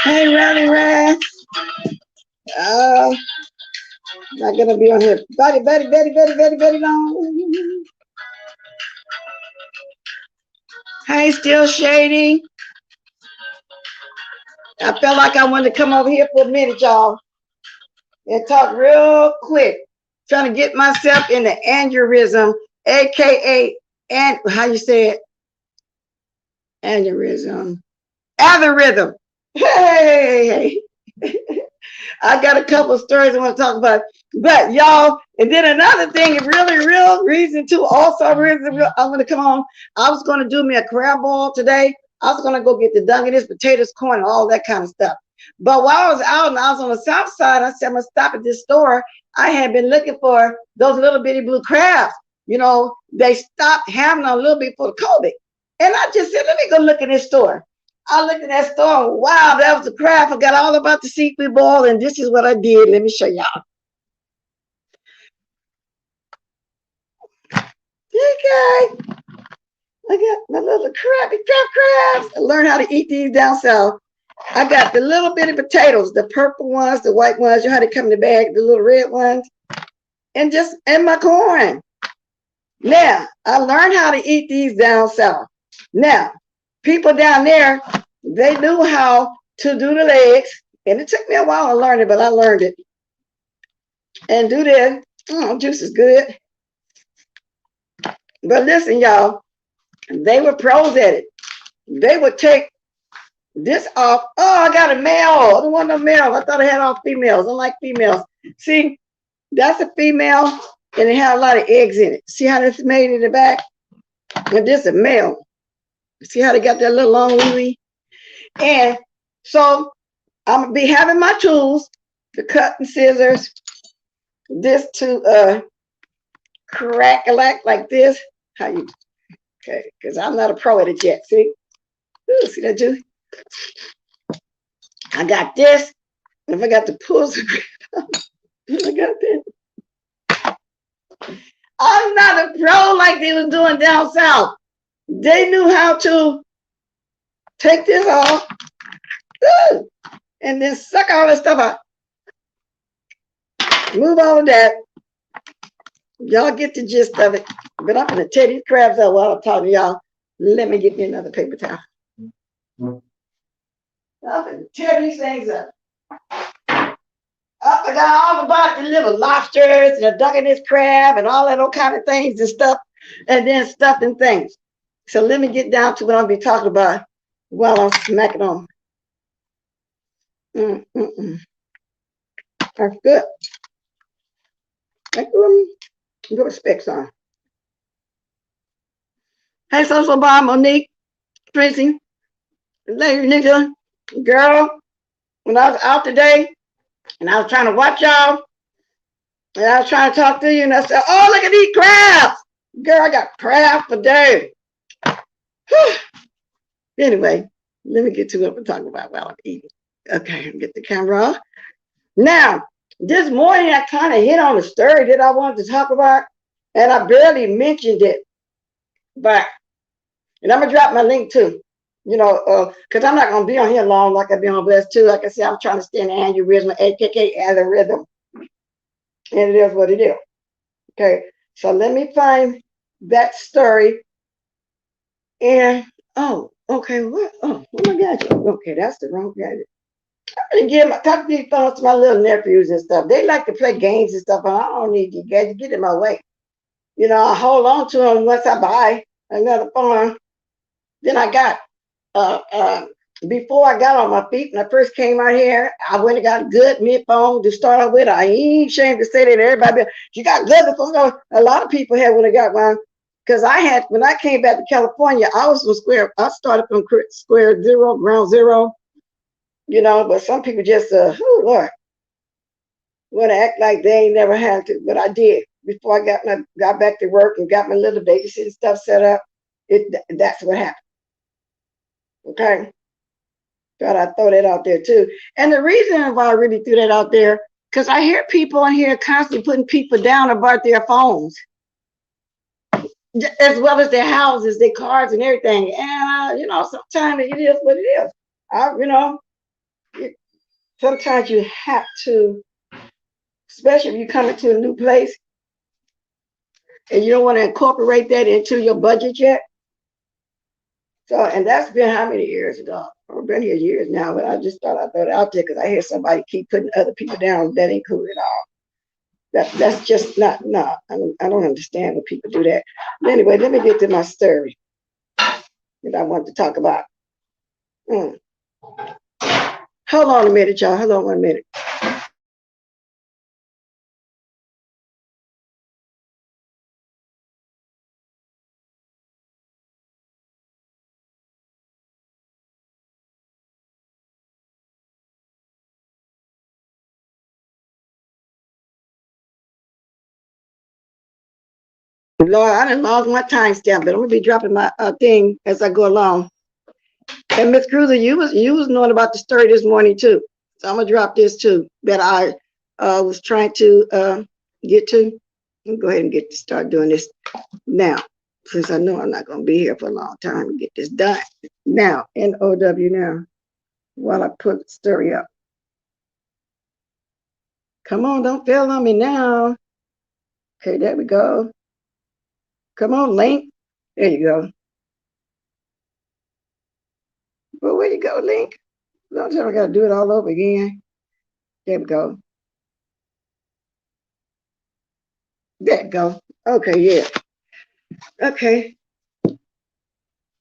Hey, Rally Rat. Not gonna be on here. Very long. Hey, Still Shady. I felt like I wanted to come over here for a minute, y'all, and talk real quick. Trying to get myself in the aneurysm, aka and how you say it? Aneurysm. Algorithm. Hey. I got a couple of stories I want to talk about. But y'all, and then another thing, really real reason too, also reason I'm gonna come on. I was gonna do me a crab ball today. I was gonna go get the Dungeness, potatoes, corn, and all that kind of stuff. But while I was out and I was on the south side, I said I'm gonna stop at this store. I had been looking for those little bitty blue crabs. You know, they stopped having them a little bit for the COVID. And I just said, let me go look in this store. I looked at that store and wow, that was the crab. I forgot all about the seafood ball, and this is what I did. Let me show y'all. Okay. I got my little crabs. I learned how to eat these down south. I got the little bitty potatoes, the purple ones, the white ones, you know how they come in the bag, the little red ones, and my corn. Now, I learned how to eat these down south. Now, people down there, they knew how to do the legs, and it took me a while to learn it, but I learned it. And do this. Juice is good. But listen, y'all, they were pros at it. They would take this off. Oh, I got a male. I don't want no male. I thought I had all females. I like females. See, that's a female, and it had a lot of eggs in it. See how that's made in the back? And this is a male. See how they got that little long wee? And so I'm gonna be having my tools, the cutting scissors, this to crack like this. How you? Okay, because I'm not a pro at it yet. See? Ooh, see that juice? I got this. If I got to pull some, I got this. I'm not a pro like they was doing down south. They knew how to take this off and then suck all this stuff out. Move all of that. Y'all get the gist of it. But I'm going to tear these crabs out while I'm talking to y'all. Let me get me another paper towel. I'm going to tear these things up. I forgot all about the little lobsters and the Dungeness crab and all that old kind of things and stuff. And then stuff and things. So let me get down to what I'll be talking about while I'm smacking on. That's good. That's good. Put specs on. Hey, social bar, Monique, Tracy, Lady Nigga, girl. When I was out today and I was trying to watch y'all and I was trying to talk to you and I said, oh, look at these crabs. Girl, I got crab for days. Anyway, let me get to what I'm talking about while I'm eating. Okay, get the camera off. Now, this morning I kind of hit on the story that I wanted to talk about, and I barely mentioned it. But, and I'm gonna drop my link too, you know, because I'm not gonna be on here long like I've been on Blessed too. Like I said, I'm trying to stay in the aneurysm, aka algorithm, and it is what it is. Okay, so let me find that story. And oh, okay, what? Oh my God! Okay, that's the wrong gadget. I give my talk these phones to my little nephews and stuff. They like to play games and stuff, and I don't need you guys to get in my way. You know, I hold on to them once I buy another phone. Then I got uh, uh, before I got on my feet when I first came out here, I went and got a good mid phone to start off with. I ain't ashamed to say that everybody, you got good phone. A lot of people had when I got one. Because I had, when I came back to California, I was from square, I started from square zero, ground zero, you know, but some people just, oh Lord, want to act like they ain't never had to, but I did. Before I got back to work and got my little babysitting stuff set up, that's what happened. Okay. Thought I'd throw that out there too. And the reason why I really threw that out there, because I hear people in here constantly putting people down about their phones, as well as their houses, their cars, and everything. And you know, sometimes it is what it is. You know, sometimes you have to, especially if you come into a new place and you don't want to incorporate that into your budget yet. So, and that's been how many years ago? I've been here years now, but I just thought I'd throw it out there because I hear somebody keep putting other people down. That ain't cool at all. That's just not, no, I don't understand when people do that. But anyway, let me get to my story that I want to talk about. Hold on a minute, y'all. Hold on 1 minute. Lord, I done lost my timestamp, but I'm gonna be dropping my thing as I go along. And Miss Cruiser, you was knowing about the story this morning too. So I'm gonna drop this too that I was trying to get to. I'm go ahead and start doing this now, since I know I'm not gonna be here for a long time to get this done. Now, NOW now, while I put the story up. Come on, don't fail on me now. Okay, there we go. Come on, Link. There you go. Well, where you go, Link? Don't tell me I gotta do it all over again. There we go. There you go. Okay, yeah. Okay.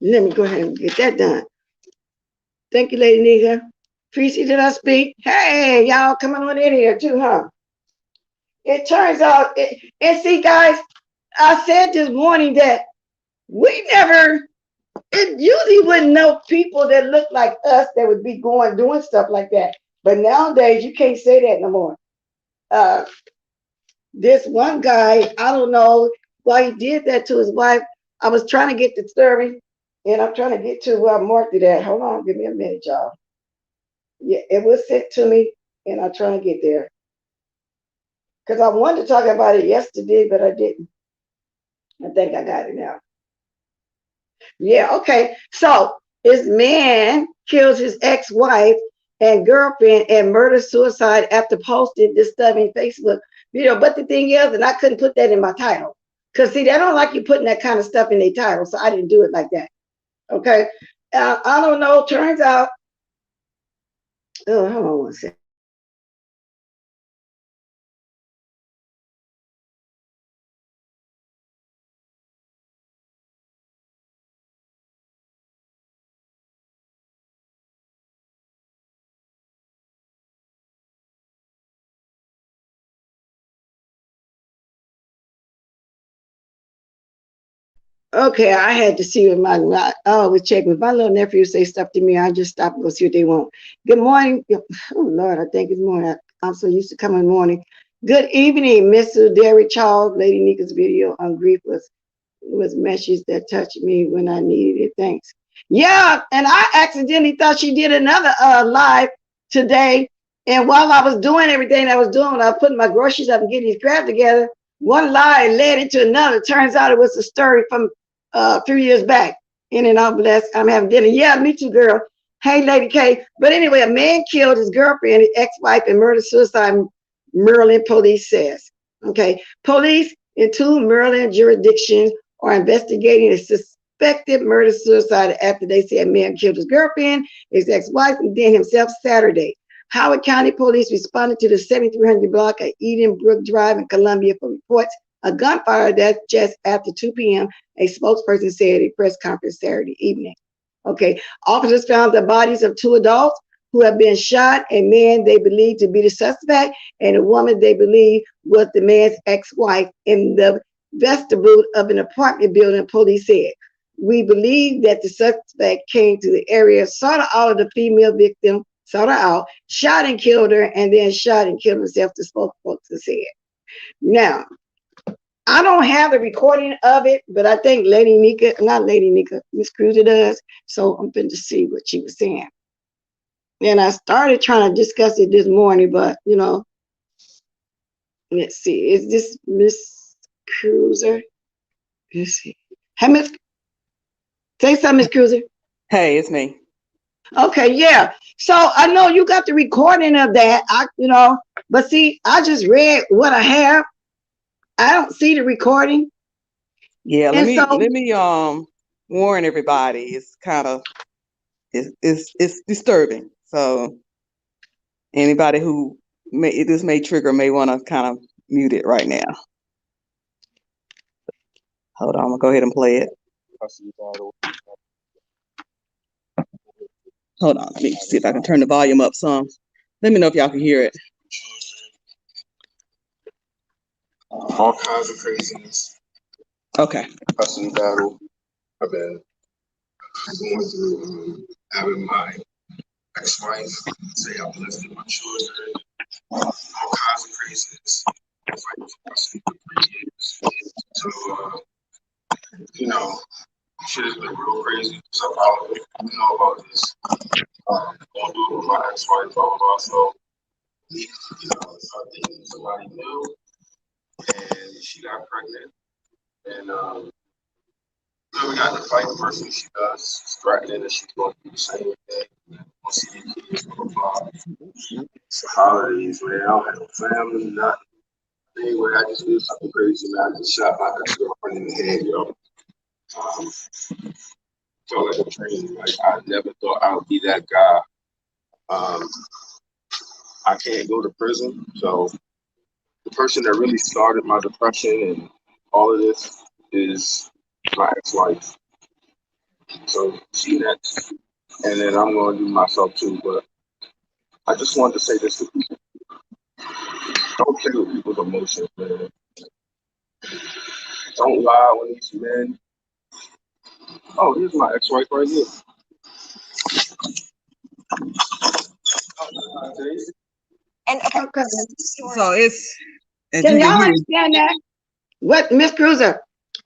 Let me go ahead and get that done. Thank you, Lady Nika. Tracy, did I speak? Hey, y'all coming on in here too, huh? It turns out, and see, guys, I said this morning that we never, it usually wouldn't know people that look like us that would be doing stuff like that. But nowadays, you can't say that no more. This one guy, I don't know why he did that to his wife. I was trying to get the story, and I'm trying to get to where I marked it at. Hold on, give me a minute, y'all. Yeah, it was sent to me, and I'm trying to get there. Because I wanted to talk about it yesterday, but I didn't. I think I got it now. Yeah, okay. So this man kills his ex-wife and girlfriend and murder suicide after posting this stuff in Facebook. You know, but the thing is, and I couldn't put that in my title. Because see, they don't like you putting that kind of stuff in their title. So I didn't do it like that. Okay. I don't know. Turns out, oh, hold on one second. Okay, I had to see what I always check with my little nephew say stuff to me. I just stop and go see what they want. Good morning. Oh Lord, I think it's morning. I'm so used to coming morning. Good evening, Mr. Derry Charles. Lady Nika's video on grief was messages that touched me when I needed it. Thanks. Yeah, and I accidentally thought she did another live today. And while I was doing everything I was doing, when I was putting my groceries up and getting these crap together, one lie led into another. Turns out it was a story from a few years back. In and out blessed. I'm having dinner. Yeah, me too, girl. Hey, Lady K. But anyway, a man killed his girlfriend, his ex-wife, and murder suicide, Maryland police says. Okay. Police in two Maryland jurisdictions are investigating a suspected murder suicide after they say a man killed his girlfriend, his ex-wife, and then himself Saturday. Howard County Police responded to the 7300 block of Eden Brook Drive in Columbia for reports of gunfire death just after 2 p.m. A spokesperson said at a press conference Saturday evening. Okay, officers found the bodies of 2 adults who have been shot, a man they believe to be the suspect, and a woman they believe was the man's ex-wife in the vestibule of an apartment building, police said. We believe that the suspect came to the area, sought out of the female victim, sought her out, shot and killed her, and then shot and killed himself, the spokesperson said. Now, I don't have the recording of it, but I think Miss Cruiser does. So I'm going to see what she was saying. And I started trying to discuss it this morning, but you know, let's see. Is this Miss Cruiser? Let's see. Hey, Miss, say something, Miss Cruiser. Hey, it's me. Okay, yeah. So I know you got the recording of that. But see, I just read what I have. I don't see the recording. Yeah, let me warn everybody. It's kind of it's disturbing. So anybody who this may trigger may want to kind of mute it right now. Hold on, I'm gonna go ahead and play it. Hold on, let me see if I can turn the volume up some. Let me know if y'all can hear it. All kinds of craziness. Okay. Custody battle. I've been going through having my ex-wife say I molested my children. All kinds of craziness. Fighting for custody for 3 years. So, shit has been real crazy. So, you know about this. Going through it with my ex-wife, blah, blah, blah. So, started dating somebody new. And she got pregnant. And, we got in a fight. The first thing she does, she's threatening that she's going to do the same thing. We'll see your kids, blah, blah, blah. It's the holidays, man. I don't have no family, nothing. Anyway, I just did something crazy, man. I just shot my ex-girlfriend in the head, yo. Felt like a dream. Like, I never thought I would be that guy. I can't go to prison, so the person that really started my depression and all of this is my ex-wife. So she next. And then I'm going to do myself too. But I just wanted to say this to people. Don't play with people's emotions, man. Don't lie when these men. Oh, here's my ex-wife right here. And okay. So it's. Can y'all understand that? What, Miss Cruiser?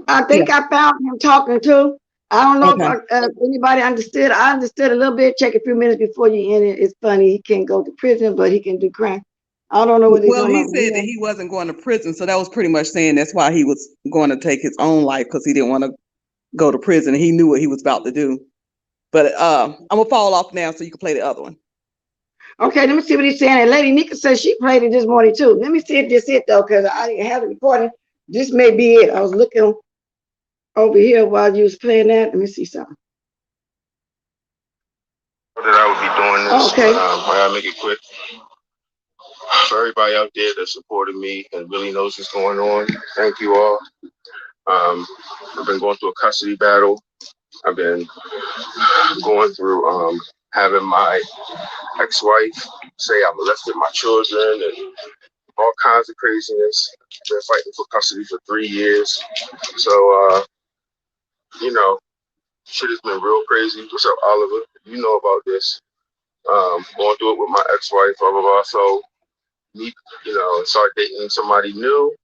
I think I found him talking too. I don't know if anybody understood. I understood a little bit. Check a few minutes before you end it. It's funny. He can't go to prison, but he can do crime. I don't know what he's doing. Well, he said that he wasn't going to prison, so that was pretty much saying that's why he was going to take his own life, because he didn't want to go to prison and he knew what he was about to do. But I'm gonna fall off now so you can play the other one. Okay, let me see what he's saying. And Lady Nika says she played it this morning too. Let me see if this is it though, because I didn't have the recording. This may be it. I was looking over here while you was playing that. Let me see something. That I would be doing this. Okay. I'll make it quick. For everybody out there that supported me and really knows what's going on, thank you all. I've been going through a custody battle. I've been going through having my ex-wife say I molested my children and all kinds of craziness. I've been fighting for custody for 3 years. So, shit has been real crazy. What's up, Oliver? You know about this. Going through it with my ex-wife, blah, blah, blah. So, started dating somebody new,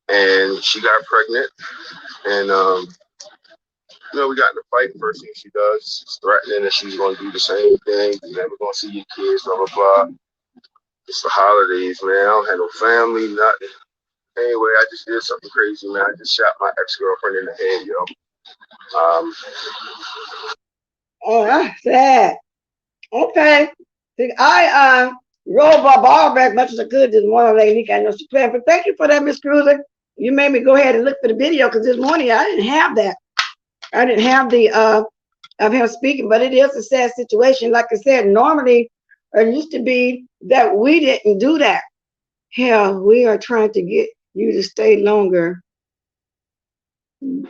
and she got pregnant. And, we got in a fight. First thing she does is threatening that she's going to do the same thing. You're never going to see your kids, blah, blah, blah. It's the holidays, man. I don't have no family, nothing. Anyway, I just did something crazy, man. I just shot my ex-girlfriend in the head, yo. Oh, that's sad. Okay. I rolled my ball back much as I could this morning, Lady Nika. I know she playing, but thank you for that, Miss Cruiser. You made me go ahead and look for the video because this morning I didn't have that. I didn't have the of him speaking, but it is a sad situation. Like I said, normally It used to be that we didn't do that. Hell, we are trying to get you to stay longer.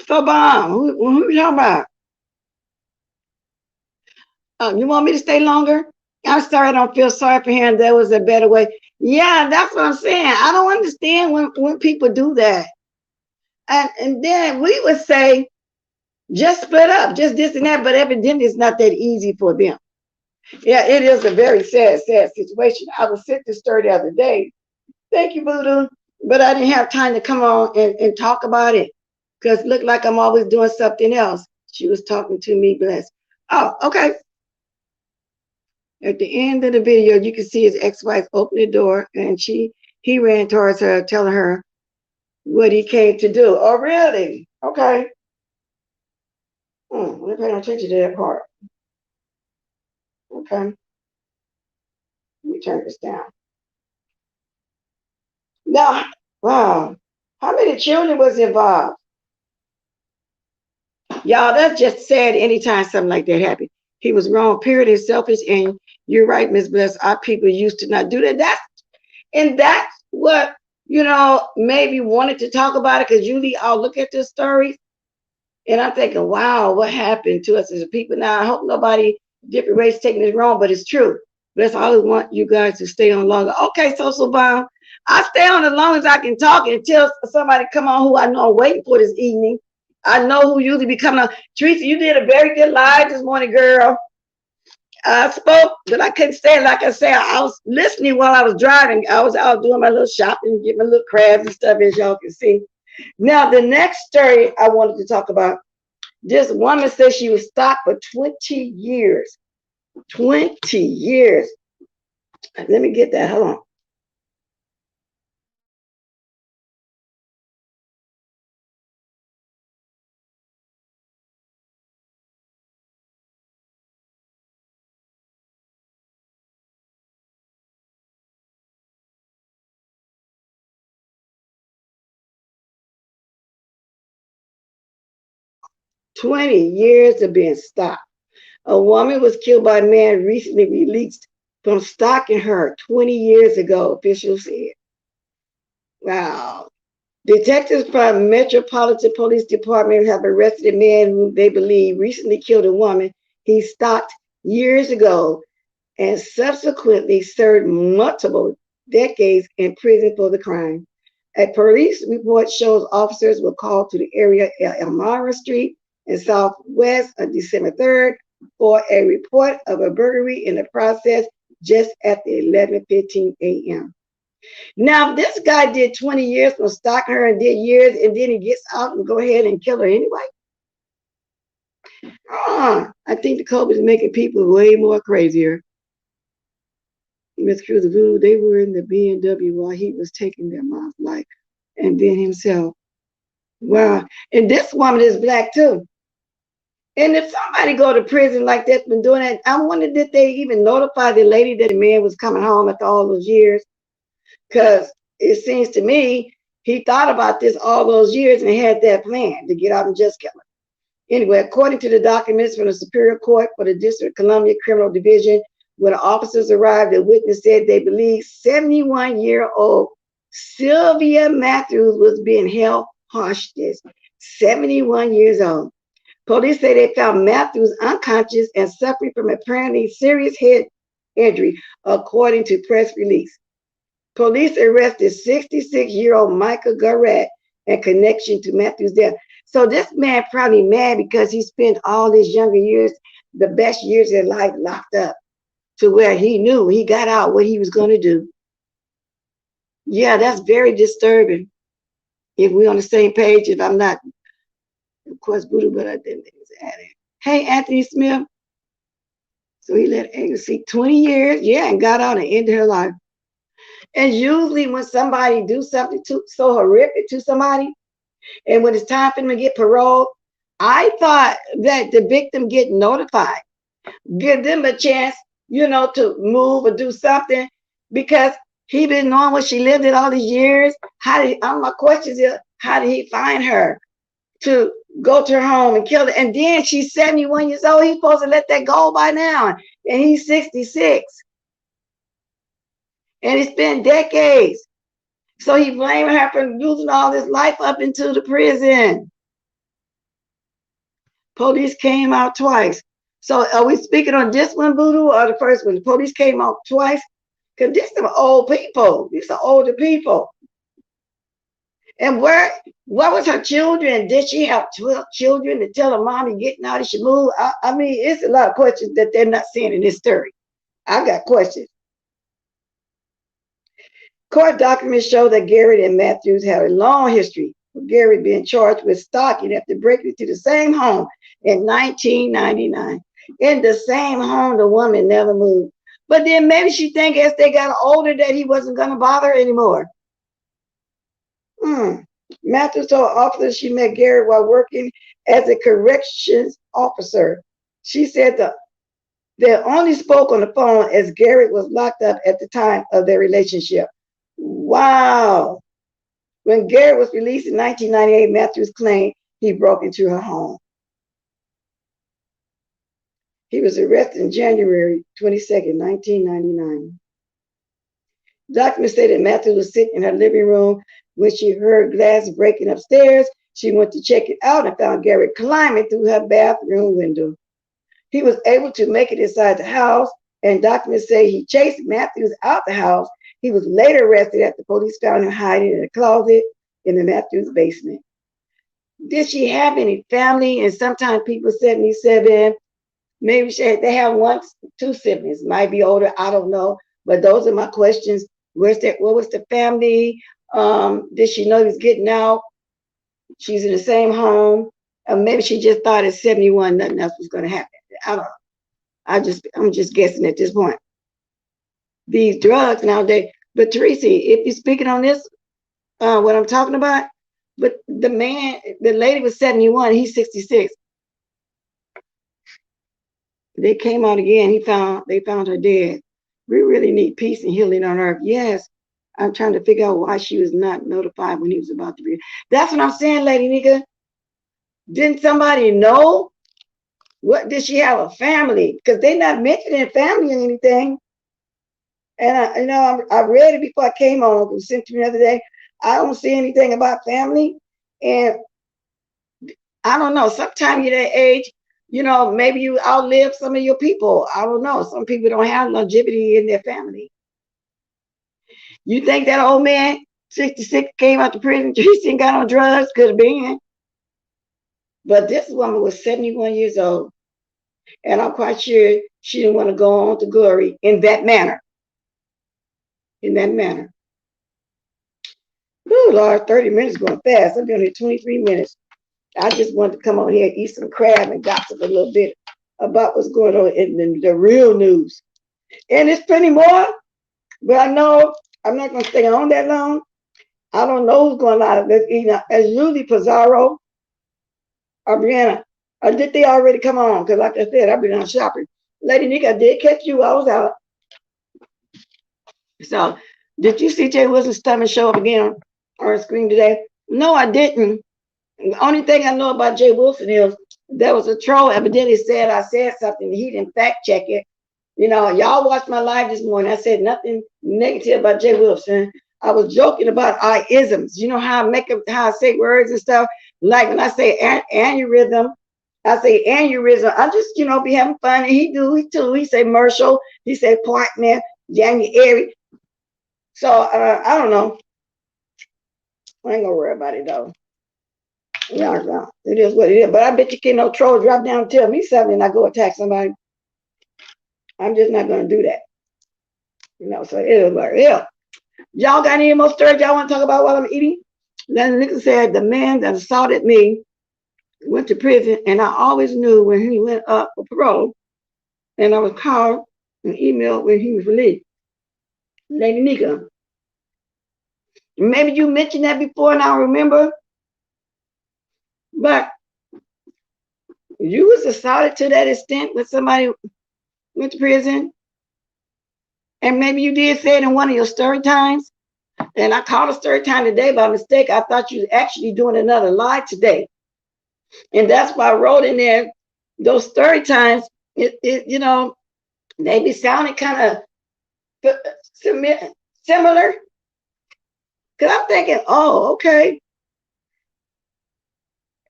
So, Bomb, who you talking about? You want me to stay longer? I'm sorry, I don't feel sorry for him. There was a better way. Yeah, that's what I'm saying. I don't understand when people do that. And then we would say, just split up, just this and that, but evidently it's not that easy for them. Yeah, it is a very sad situation. I was sent this story the other day. Thank you, Voodoo. But I didn't have time to come on and talk about it because it looked like I'm always doing something else. She was talking to me, bless. Oh, okay. At the end of the video, you can see his ex-wife open the door and he ran towards her, telling her what he came to do. Oh, really? Okay. Let me pay no attention to that part. Okay. Let me turn this down. Now, wow. How many children was involved? Y'all, that's just sad anytime something like that happened. He was wrong, period, and selfish. And you're right, Miss Bless. Our people used to not do that. That's what, maybe wanted to talk about it, because usually I'll look at this story and I'm thinking, wow, what happened to us as a people? Now, I hope nobody different race taking this wrong, but it's true. Bless, I always want you guys to stay on longer. Okay, Social Bomb. I stay on as long as I can talk until somebody come on who I know I'm waiting for this evening. I know who usually be coming on. Teresa, you did a very good live this morning, girl. I spoke, but I couldn't stand. Like I said, I was listening while I was driving. I was out doing my little shopping, getting my little crabs and stuff, as y'all can see. Now, the next story I wanted to talk about, this woman says she was stopped for 20 years. 20 years. Let me get that. Hold on. "20 years of being stopped. A woman was killed by a man recently released from stalking her 20 years ago," officials said. Wow. Detectives from Metropolitan Police Department have arrested a man who they believe recently killed a woman he stalked years ago and subsequently served multiple decades in prison for the crime. A police report shows officers were called to the area of Elmira Street in Southwest on December 3rd for a report of a burglary in the process just after 11:15 a.m. Now, this guy did 20 years from stalking her and did years, and then he gets out and go ahead and kill her anyway. I think the COVID is making people way more crazier. Miss Cruz, they were in the BMW while he was taking their mom's life, and then himself. Wow. And this woman is black too. And if somebody go to prison like that's been doing that, I wonder did they even notify the lady that the man was coming home after all those years? Because it seems to me he thought about this all those years and had that plan to get out and just kill her. Anyway, according to the documents from the Superior Court for the District of Columbia Criminal Division, when the officers arrived, the witness said they believe 71-year-old Sylvia Matthews was being held hostage. 71 years old. Police say they found Matthews unconscious and suffering from apparently serious head injury, according to press release. Police arrested 66-year-old Michael Garrett in connection to Matthews' death. So this man probably mad because he spent all his younger years, the best years of life, locked up to where he knew he got out what he was going to do. Yeah, that's very disturbing. If we're on the same page, if I'm not, of course, Buddha, but I didn't think it was added. Hey, Anthony Smith. So he let Angel see 20 years, yeah, and got out and ended her life. And usually when somebody do something so horrific to somebody, and when it's time for them to get parole, I thought that the victim get notified, give them a chance, to move or do something, because he been knowing what she lived in all these years. My question is, how did he find her to go to her home and kill her? And then she's 71 years old. He's supposed to let that go by now, and he's 66. And it's been decades. So he blamed her for losing all his life up into the prison. Police came out twice. So are we speaking on this one, Voodoo, or the first one? The police came out twice? Because these are old people. These are older people. And what was her children? Did she have 12 children to tell her mommy getting out of she move? I mean, it's a lot of questions that they're not seeing in this story. I got questions. Court documents show that Garrett and Matthews had a long history, with Garrett being charged with stalking after breaking into the same home in 1999. In the same home, the woman never moved. But then maybe she think as they got older that he wasn't going to bother her anymore. Matthews told officers she met Garrett while working as a corrections officer. She said they only spoke on the phone as Garrett was locked up at the time of their relationship. Wow. When Garrett was released in 1998, Matthews claimed he broke into her home. He was arrested on January 22nd, 1999. Documents say that Matthews was sitting in her living room when she heard glass breaking upstairs. She went to check it out and found Garrett climbing through her bathroom window. He was able to make it inside the house, and documents say he chased Matthews out the house. He was later arrested after police found him hiding in a closet in the Matthews basement. Did she have any family? And sometimes people 77, maybe they have two siblings, might be older, I don't know. But those are my questions. What was the family? Did she know he was getting out? She's in the same home. Maybe she just thought at 71 nothing else was going to happen. I don't know. I'm just guessing at this point. These drugs nowadays. But Teresa, if you're speaking on this, what I'm talking about, but the lady was 71, he's 66. They came out again. They found her dead. We really need peace and healing on earth. Yes. I'm trying to figure out why she was not notified when he was about to be. That's what I'm saying, Lady Nika. Didn't somebody know? What did she have a family? Because they're not mentioning family or anything. And I read it before I came on. It was sent to me the other day. I don't see anything about family. And I don't know. Sometime you're that age, maybe you outlive some of your people. I don't know. Some people don't have longevity in their family. You think that old man, 66, came out to prison, he got on drugs? Could have been. But this woman was 71 years old. And I'm quite sure she didn't want to go on to glory in that manner. Oh, Lord, 30 minutes going fast. I've been here 23 minutes. I just wanted to come on here and eat some crab and gossip a little bit about what's going on in the real news. And there's plenty more, but I know I'm not going to stay on that long. I don't know who's going on. As usually Pizarro or Brianna. Or did they already come on? Because like I said, I've been on shopping. Lady Nick, I did catch you. I was out. So, did you see Jay Wilson's stomach show up again on our screen today? No, I didn't. The only thing I know about Jay Wilson is there was a troll evidently said I said something. He didn't fact check it. Y'all watched my live this morning. I said nothing negative about Jay Wilson. I was joking about our isms. You know how I say words and stuff. Like when I say aneurysm, I say aneurysm. I just be having fun. And he too. He say Marshall. He say partner. January. So I don't know. I ain't gonna worry about it though. Yeah, it is what it is. But I bet you can't no troll drop down and tell me something and I go attack somebody. I'm just not gonna do that. So it is what it is. Y'all got any more stories y'all want to talk about while I'm eating? Then Nicholas said the man that assaulted me went to prison, and I always knew when he went up for parole, and I was called and emailed when he was released. Lady Nika, maybe you mentioned that before and I remember, but you was assaulted to that extent when somebody went to prison, and maybe you did say it in one of your story times, and I called a story time today by mistake. I thought you was actually doing another live today, and that's why I wrote in there those story times. They be sounding kind of similar? Because I'm thinking, oh, okay.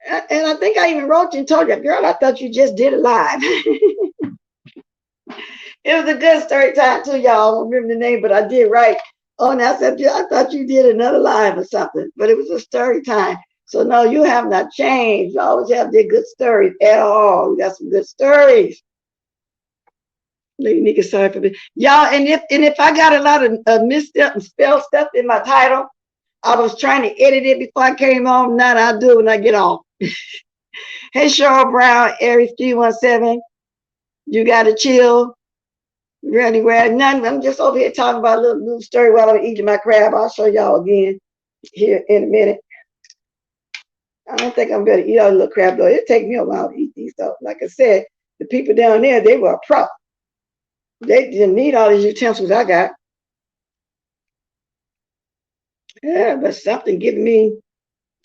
And I think I even wrote you and told you, girl, I thought you just did it live. It was a good story time too, y'all. I don't remember the name, but I did write on that. I said, I thought you did another live or something, but it was a story time. So no, you have not changed. You always have the good stories at all. You got some good stories. Lady Nika, sorry for me. Y'all, and if I got a lot of misstep and spell stuff in my title, I was trying to edit it before I came on. Now I'll do it when I get off. Hey, Cheryl Brown, Aries 317. You gotta chill. Really, well, nothing. I'm just over here talking about a little story while I'm eating my crab. I'll show y'all again here in a minute. I don't think I'm gonna eat all the little crab though. It take me a while to eat these though. Like I said, the people down there, they were a pro. They didn't need all these utensils I got. Yeah, but something giving me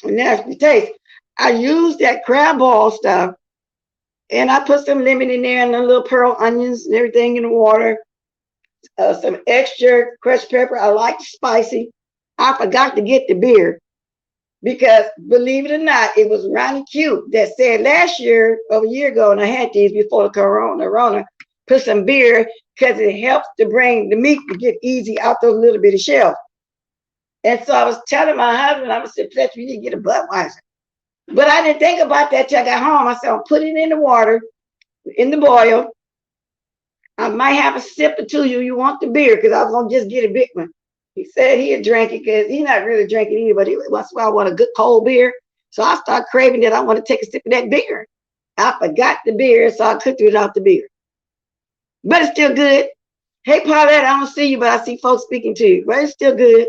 a nasty taste. I used that crab ball stuff and I put some lemon in there and a little pearl onions and everything in the water. Some extra crushed pepper. I like spicy. I forgot to get the beer because, believe it or not, it was Ronnie Q that said last year, over a year ago, and I had these before the corona, put some beer because it helps to bring the meat to get easy out those little bitty shells. And so I was telling my husband, I was saying, Fletcher, you need to get a Budweiser. But I didn't think about that till I got home. I said, I'll put it in the water, in the boil. I might have a sip or two. You want the beer because I was going to just get a big one. He said he'd drink it because he's not really drinking either, but once in a while I want a good cold beer. So I started craving that. I want to take a sip of that beer. I forgot the beer, so I cooked it off the beer. But it's still good. Hey, Paulette, I don't see you, but I see folks speaking to you. But it's still good.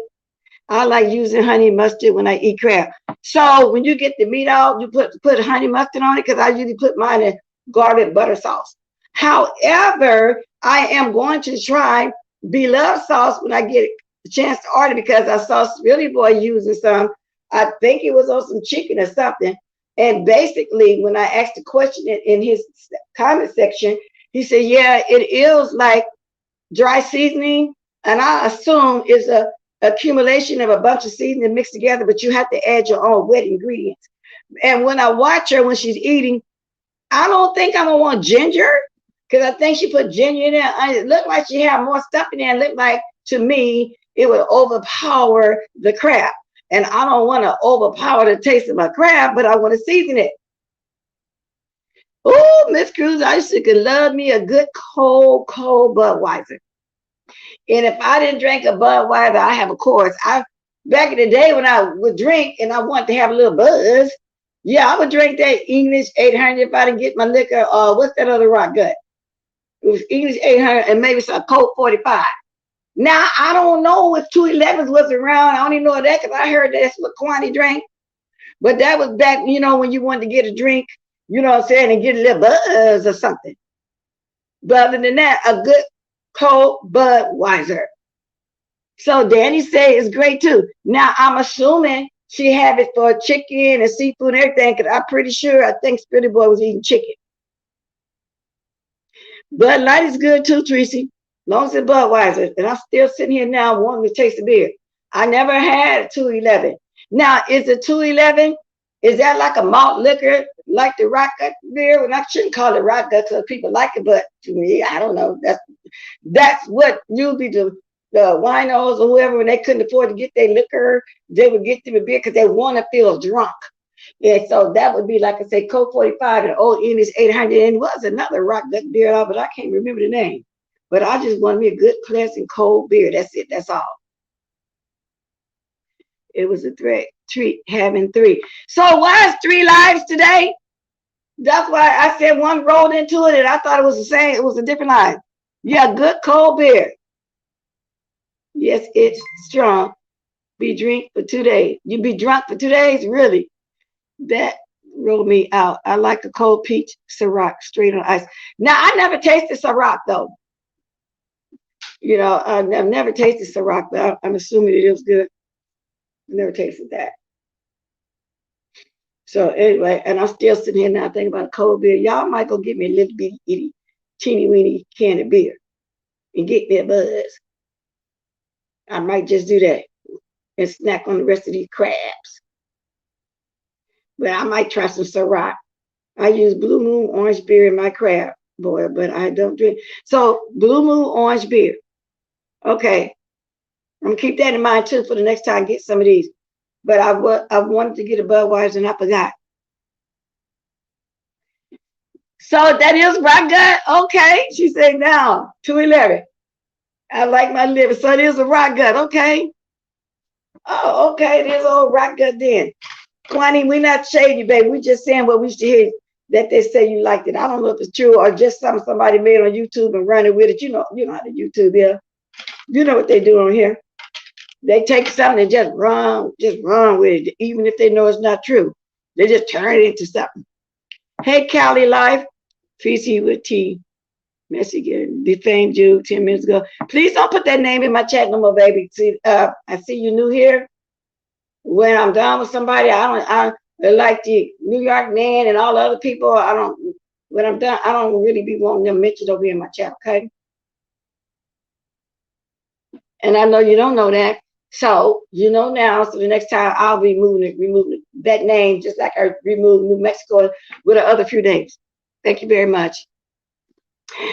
I like using honey mustard when I eat crab. So when you get the meat out, you put honey mustard on it because I usually put mine in garlic butter sauce. However, I am going to try beloved sauce when I get a chance to order because I saw Billy Boy using some. I think it was on some chicken or something. And basically, when I asked the question in his comment section, he said, yeah, it is like dry seasoning. And I assume it's a accumulation of a bunch of seasoning mixed together, but you have to add your own wet ingredients. And when I watch her when she's eating, I don't think I'm gonna want ginger because I think she put ginger in there. It looked like she had more stuff in there. It looked like to me it would overpower the crab. And I don't want to overpower the taste of my crab, but I want to season it. Oh, Miss Cruz, I used to love me a good cold Budweiser. And if I didn't drink a Budweiser, I have a course. Back in the day when I would drink and I wanted to have a little buzz, yeah, I would drink that English 800 if I didn't get my liquor. What's that other rock gut? It was English 800 and maybe some Coke 45. Now, I don't know if 211s was around. I only know that because I heard that's what Kwani drank. But that was back, when you wanted to get a drink, you know what I'm saying, and get a little buzz or something. But other than that, a good cold Budweiser. So Danny say it's great too. Now, I'm assuming she have it for chicken and seafood and everything because I'm pretty sure I think Spitty Boy was eating chicken. Bud Light is good too, Tracy. Long as it's Budweiser. And I'm still sitting here now wanting to taste the beer. I never had 211. Now, is the 211, is that like a malt liquor, like the Rock Gut beer? Well, I shouldn't call it Rock Gut because people like it, but to me, I don't know. That's what usually the winos or whoever, when they couldn't afford to get their liquor, they would get them a beer because they want to feel drunk. Yeah, so that would be like I say, Coke 45 and Old English 800. And it was another Rock Gut beer, but I can't remember the name. But I just want me a good, pleasant, cold beer. That's it. That's all. It was a treat having 3. So why is 3 lives today? That's why I said one rolled into it and I thought it was the same. It was a different live. Yeah, good cold beer. Yes, it's strong. Be drunk for 2 days. You be drunk for 2 days? Really? That rolled me out. I like a cold peach Ciroc straight on ice. Now, I never tasted Ciroc though. I've never tasted Ciroc, but I'm assuming it is good. I never tasted that. So anyway, and I'm still sitting here now thinking about a cold beer. Y'all might go get me a little bitty, teeny weeny can of beer and get me a buzz. I might just do that and snack on the rest of these crabs. But I might try some Ciroc. I use Blue Moon orange beer in my crab boil, but I don't drink. So Blue Moon orange beer. Okay. I'm gonna keep that in mind too for the next time I get some of these. But I wanted to get a Budweiser and I forgot. So that is rock gut. Okay. She said now 211. I like my liver. So it is a rock gut. Okay. Oh, okay. It is old rock gut then. Kwani, we're not shading you, baby. We're just saying what we used to hear that they say you liked it. I don't know if it's true or just something somebody made on YouTube and running with it. You know how the YouTube is. You know what they do on here. They take something and just run with it, even if they know it's not true. They just turn it into something. Hey, Cali Life, Fecy with T. Michigan, defamed you 10 minutes ago. Please don't put that name in my chat no more, baby. See, I see you new here. When I'm done with somebody, I like the New York man and all the other people. When I'm done, I don't really be wanting them mentioned over in my chat, okay? And I know you don't know that. So you know now, so the next time I'll be removing that name, just like I removed New Mexico with the other few names. Thank you very much.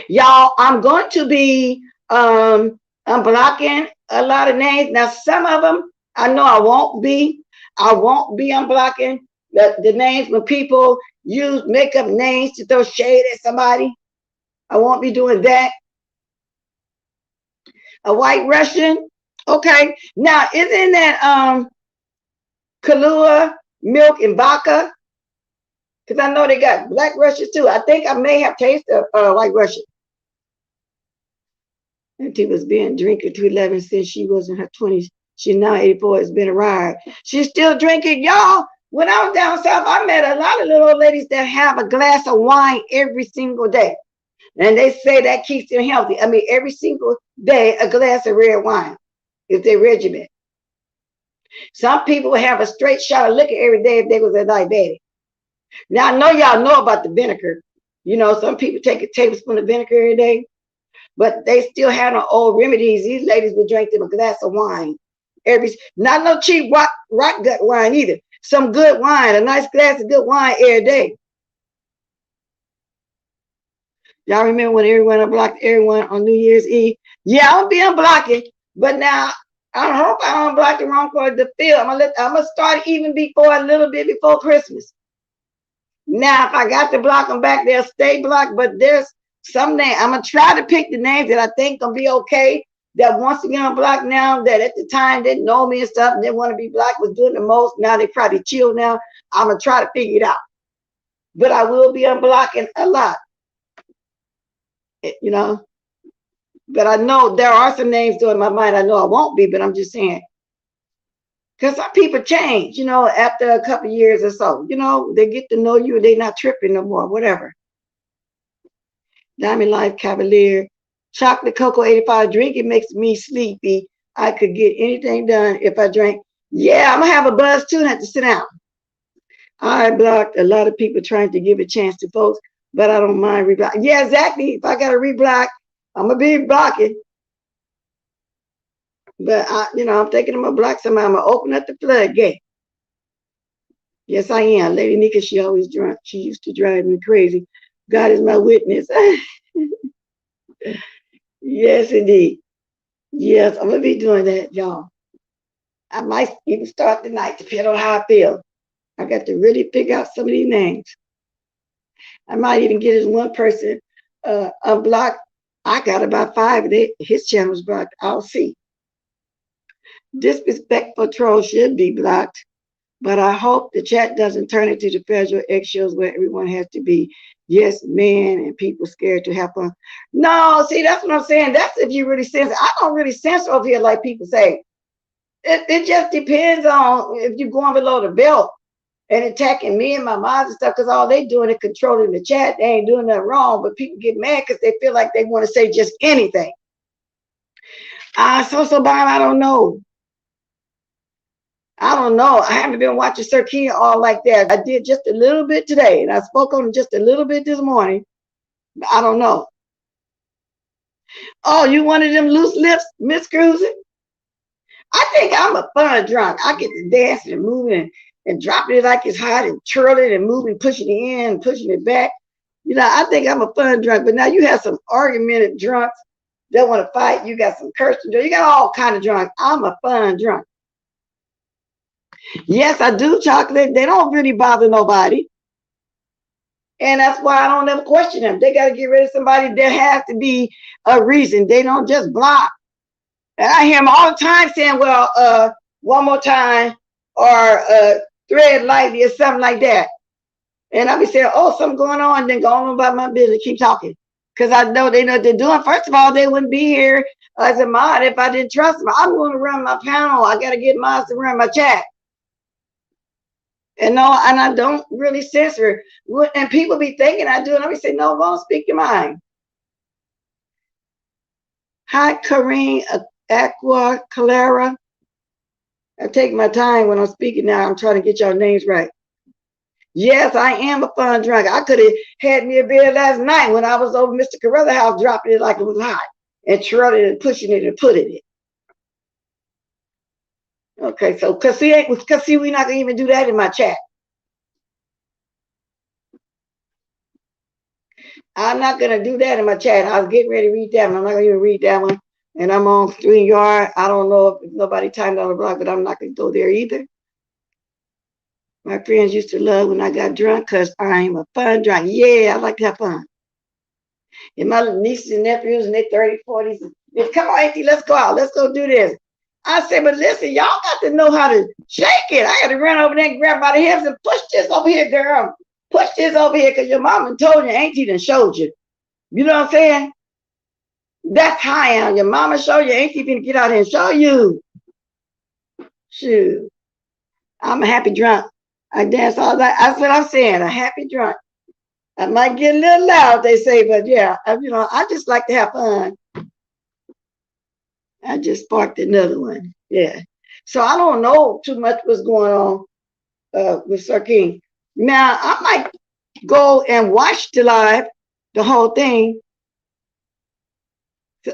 Y'all, I'm going to be unblocking a lot of names. Now, some of them, I know I won't be unblocking the names when people make up names to throw shade at somebody. I won't be doing that. A white Russian. Okay. Now, isn't that Kahlua, milk, and vodka? Because I know they got black Russians too. I think I may have tasted white Russian. Auntie was being drinking to 11 since she was in her 20s. She's now 84. It's been a ride. She's still drinking. Y'all, when I was down south, I met a lot of little old ladies that have a glass of wine every single day. And they say that keeps them healthy. I mean, every single day, a glass of red wine is their regimen. Some people have a straight shot of liquor every day if they was a diabetic. Now, I know y'all know about the vinegar. You know, some people take a tablespoon of vinegar every day, but they still have no old remedies. These ladies would drink them a glass of wine. Not no cheap rock gut wine either. Some good wine, a nice glass of good wine every day. Y'all remember when everyone unblocked everyone on New Year's Eve? Yeah, I'll be unblocking, but now I hope I don't unblock the wrong for the field. I'm gonna start even a little bit before Christmas. Now, if I got to block them back, they'll stay blocked, but there's some name. I'm gonna try to pick the names that I think gonna be okay. That once again unblocked now, that at the time didn't know me and stuff, and didn't want to be blocked, was doing the most. Now they probably chill now. I'm gonna try to figure it out. But I will be unblocking a lot. You know. But I know there are some names though in my mind. I know I won't be, but I'm just saying. Because some people change, you know, after a couple years or so. You know, they get to know you and they're not tripping no more, whatever. Diamond Life Cavalier. Chocolate Cocoa 85 drink, it makes me sleepy. I could get anything done if I drank. Yeah, I'm going to have a buzz too and have to sit down. I blocked a lot of people trying to give a chance to folks, but I don't mind reblocking. Yeah, exactly. If I got to reblock, I'm going to be blocking. But, I'm thinking I'm going to block somebody. I'm going to open up the floodgate. Yes, I am. Lady Nika, she always drunk. She used to drive me crazy. God is my witness. Yes, indeed. Yes, I'm going to be doing that, y'all. I might even start tonight, depending on how I feel. I got to really figure out some of these names. I might even get this one person unblocked. I got about 5 of his channels blocked. I'll see. Disrespectful troll should be blocked, but I hope the chat doesn't turn into the federal eggshells where everyone has to be yes man and people scared to have fun. No, see, that's what I'm saying. That's if you really censor. I don't really censor over here like people say. It just depends on if you're going below the belt and attacking me and my moms and stuff, because all they doing is controlling the chat. They ain't doing nothing wrong, but people get mad because they feel like they want to say just anything. So Bob, I don't know. I don't know. I haven't been watching Sir King all like that. I did just a little bit today, and I spoke on just a little bit this morning. I don't know. Oh, you one of them loose lips, Miss Cruising? I think I'm a fun drunk. I get to dancing and moving and dropping it like it's hot and twirling and moving, pushing it in, pushing it back. You know, I think I'm a fun drunk. But now you have some argumentative drunks that want to fight. You got some cursing drunks. You got all kind of drunks. I'm a fun drunk. Yes, I do chocolate. They don't really bother nobody. And that's why I don't ever question them. They got to get rid of somebody. There has to be a reason. They don't just block. And I hear them all the time saying, well, one more time, or thread lightly or something like that. And I be saying, oh, something going on, then go on about my business, keep talking. Because I know they know what they're doing. First of all, they wouldn't be here as a mod if I didn't trust them. I'm going to run my panel. I got to get mods to run my chat. And no, and I don't really censor. And people be thinking I do, and I be saying, no, don't speak your mind. Hi, Karine Aqua Calera. I take my time when I'm speaking now. I'm trying to get y'all names right. Yes, I am a fun drunk. I could have had me a beer last night when I was over Mr. Carruthers' house, dropping it like it was hot and trolling it and pushing it and putting it. Okay, so cause see, we're not gonna even do that in my chat. I'm not gonna do that in my chat. I was getting ready to read that one. I'm not gonna even read that one. And I'm on StreamYard. I don't know if nobody timed on the block, but I'm not gonna go there either. My friends used to love when I got drunk because I'm a fun drunk. Yeah, I like to have fun. And my nieces and nephews in their 30s, 40s, come on, Auntie, let's go out. Let's go do this. I said, but listen, y'all got to know how to shake it. I got to run over there and grab by the hips and push this over here, girl. Push this over here because your mama told you, Auntie done showed you. You know what I'm saying? That's how I am. Your mama showed you, Auntie finna get out here and show you. Shoot. I'm a happy drunk. I dance all night. That's what I'm saying, a happy drunk. I might get a little loud, they say, but yeah, you know, I just like to have fun. I just sparked another one. Yeah. So I don't know too much what's going on with Sir King. Now, I might go and watch the live, the whole thing,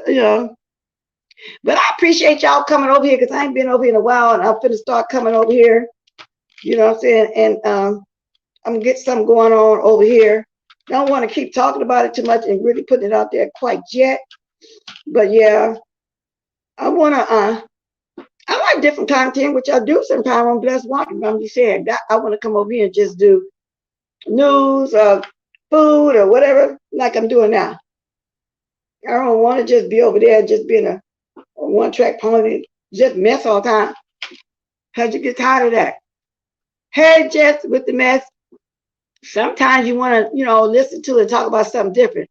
you know. But I appreciate y'all coming over here because I ain't been over here in a while, and I'm finna start coming over here. You know what I'm saying? And I'm gonna get something going on over here. I don't want to keep talking about it too much and really putting it out there quite yet. But yeah, I wanna I like different content, which I do sometimes on Blessed Walking. I'm just saying that I want to come over here and just do news or food or whatever, like I'm doing now. I don't want to just be over there just being a one-track pony, just mess all the time. How'd you get tired of that? Hey, Jess, with the mess. Sometimes you want to, you know, listen to and talk about something different.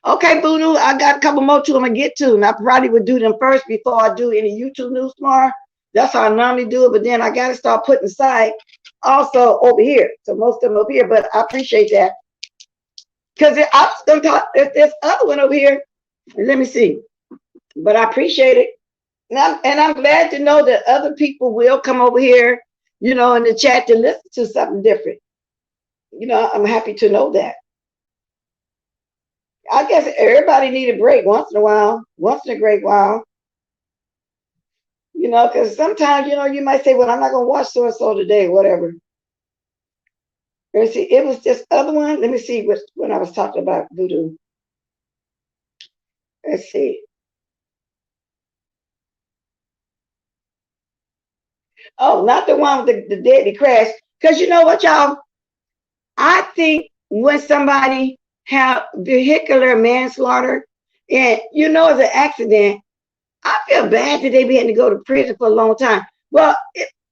Okay, Voodoo, I got a couple more too I'm going to get to, and I probably would do them first before I do any YouTube news tomorrow. That's how I normally do it, but then I got to start putting aside also over here. So most of them up here, but I appreciate that. Because I was going to talk, there's this other one over here. Let me see. But I appreciate it. And I'm glad to know that other people will come over here, you know, in the chat to listen to something different. You know, I'm happy to know that. I guess everybody need a break once in a while, once in a great while. You know, because sometimes, you know, you might say, well, I'm not going to watch so-and-so today, whatever. Let me see. It was this other one. Let me see when I was talking about voodoo. Let's see. Oh, not the one with the deadly crash. Because you know what, y'all? I think when somebody have vehicular manslaughter and, you know, it's an accident, I feel bad that they be having to go to prison for a long time. Well,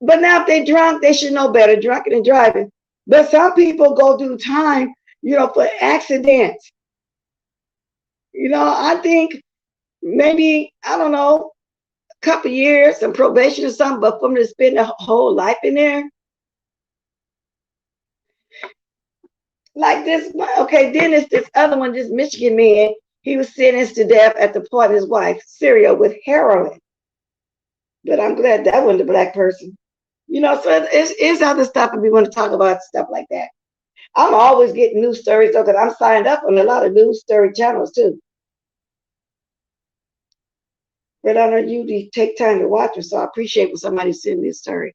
but now if they're drunk, they should know better, drunken and driving. But some people go through time, you know, for accidents. You know, I think maybe, I don't know, a couple years, some probation or something, but for them to spend a whole life in there. Like this, okay, then it's this other one, this Michigan man, he was sentenced to death at the point of his wife, Syria, with heroin. But I'm glad that wasn't a black person. You know, so it's other stuff if we want to talk about stuff like that. I'm always getting news stories though, because I'm signed up on a lot of news story channels too. but I don't usually take time to watch them, so I appreciate when somebody send me a story.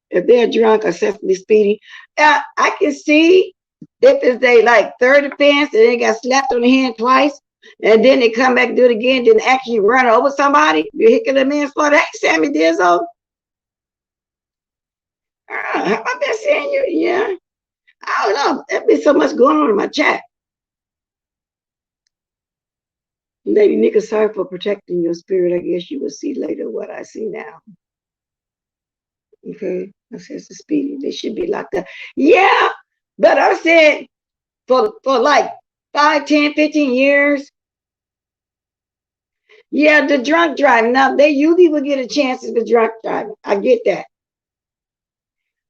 If they're drunk or sexually speedy, I can see if it's they like third offense and they got slapped on the hand twice, and then they come back and do it again, then actually run over somebody, vehicular manslaughter. Hey, Sammy Dizzo. How about that seeing you? Yeah. I don't know. There's been so much going on in my chat. Lady Nika, sorry for protecting your spirit. I guess you will see later what I see now. Okay. I says the speedy. They should be locked up. Yeah. But I said for like 5, 10, 15 years. Yeah, the drunk driving. Now they usually will get a chance at the drunk driving. I get that.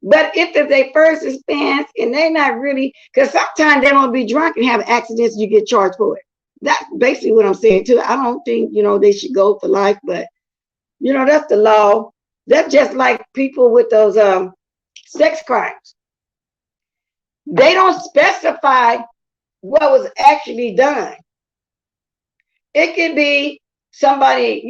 But if it's their first offense and they're not really, because sometimes they won't be drunk and have accidents, you get charged for it. That's basically what I'm saying too. I don't think, they should go for life, but that's the law. That's just like people with those sex crimes. They don't specify what was actually done. It could be somebody,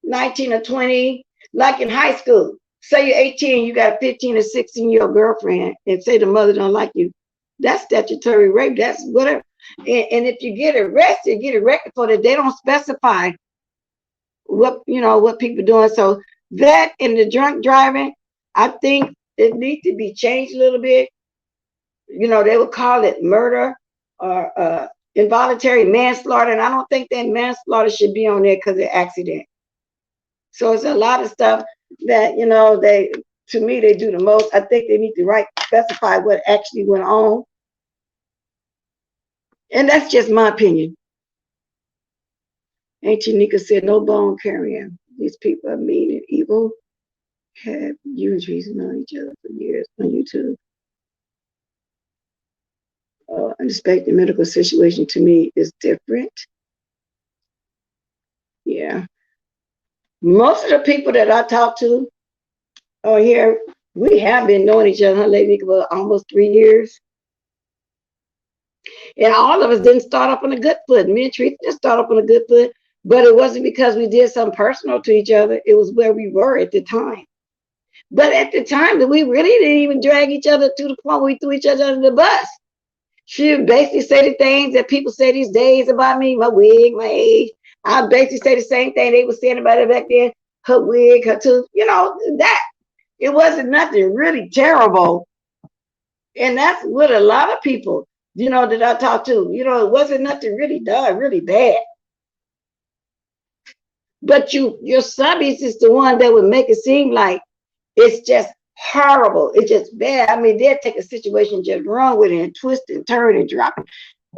19 or 20, like in high school. Say you're 18, you got a 15 or 16-year-old girlfriend, and say the mother don't like you. That's statutory rape. That's whatever. And if you get arrested for that. They don't specify what people doing. So that and the drunk driving, I think it needs to be changed a little bit. They would call it murder or involuntary manslaughter, and I don't think that manslaughter should be on there because of accident. So it's a lot of stuff that they, to me, they do the most. I think they need to specify what actually went on, and that's just my opinion. Ancient Nika said, "No bone carrying. These people are mean and evil. Have you and Teresa known each other for years on YouTube? Unexpected medical situation to me is different." Yeah. Most of the people that I talk to on here, we have been knowing each other, lately for almost 3 years. And all of us didn't start off on a good foot. Me and Teresa didn't start off on a good foot, but it wasn't because we did something personal to each other. It was where we were at the time. But at the time, that we really didn't even drag each other to the point where we threw each other under the bus. She would basically say the things that people say these days about me, my wig, my age. I basically say the same thing they were saying about her back then, her wig, her tooth, that. It wasn't nothing really terrible. And that's what a lot of people, that I talk to, it wasn't nothing really done, really bad. But your subbies is the one that would make it seem like it's just horrible. It's just bad. I mean, they'll take a situation just wrong with it and twist and turn and drop it.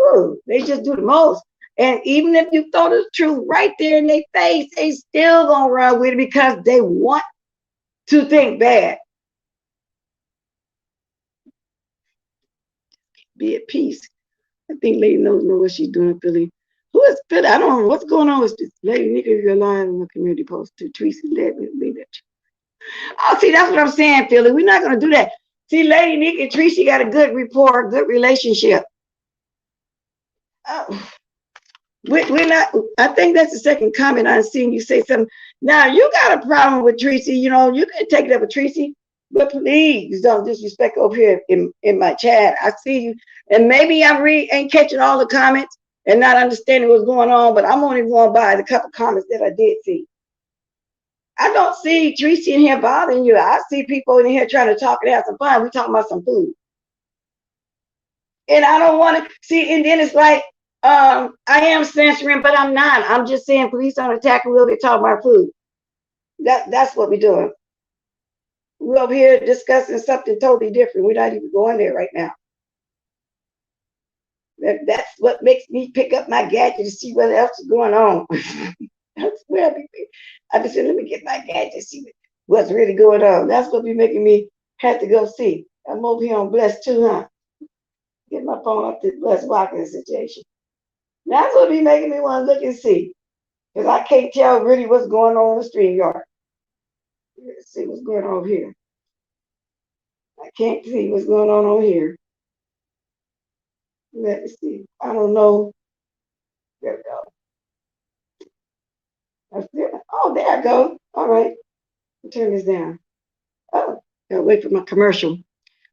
Ooh, they just do the most. And even if you throw the truth right there in their face, they still gonna run with it because they want to think bad. Be at peace. I think Lady knows what she's doing, Philly. Who is Philly? I don't know what's going on with this. Lady Nika, you're lying in the community post to Tracy. Let me leave it. Oh, see, that's what I'm saying, Philly. We're not gonna do that. See, Lady Nika and Tracy got a good rapport, good relationship. We're not. I think that's the second comment I've seen you say something. Now you got a problem with Tracy. You can take it up with Tracy, but please don't disrespect over here in my chat. I see you, and maybe I ain't catching all the comments and not understanding what's going on. But I'm only going by the couple comments that I did see. I don't see Tracy in here bothering you. I see people in here trying to talk and have some fun. We talking about some food, and I don't want to see. And then it's like. I am censoring, but I'm not. I'm just saying, please don't attack and we'll be talking about food. That's what we're doing. We're over here discussing something totally different. We're not even going there right now. That's what makes me pick up my gadget to see what else is going on. That's where I just said, let me get my gadget to see what's really going on. That's what be making me have to go see. I'm over here on Bless too, huh? Get my phone up to Bless walking situation. That's what be making me want to look and see. Because I can't tell really what's going on in the stream yard. Let's see what's going on over here. I can't see what's going on over here. Let's see. I don't know. There we go. Oh, there I go. All right. Turn this down. Oh, gotta wait for my commercial.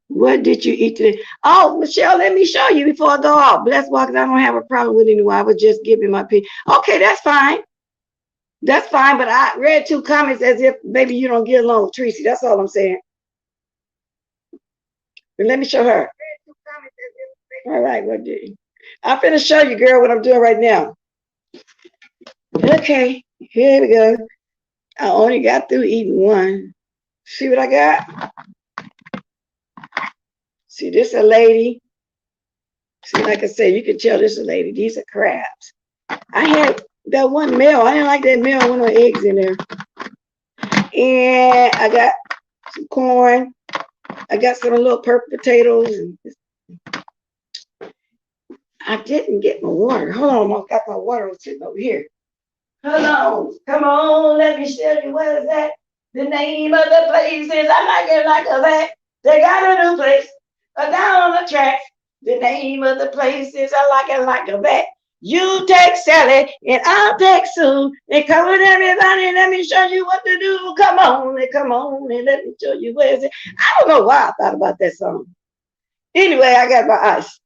What did you eat today? Oh, Michelle, let me show you before I go off. But that's why, because I don't have a problem with anyone. I was just giving my opinion. Okay, that's fine. That's fine. But I read 2 comments as if maybe you don't get along with Tracy. That's all I'm saying. But let me show her. All right, what did you? I'm finna show you, girl, what I'm doing right now. Okay, here we go. I only got through eating one. See what I got? See, this a lady. See, like I said, you can tell this a lady. These are crabs. I had that one meal. I didn't like that meal with no eggs in there. And I got some corn. I got some little purple potatoes. I didn't get my water. Hold on, I got my water sitting over here. Hold on. Come on, let me show you where it's at. The name of the place is I like it like a that. They got a new place down on the track. The name of the place is I like it like a that. You take Sally and I'll take Sue. And come with everybody, let me show you what to do. Come on and let me show you where it's at. I don't know why I thought about that song. Anyway, I got my ice.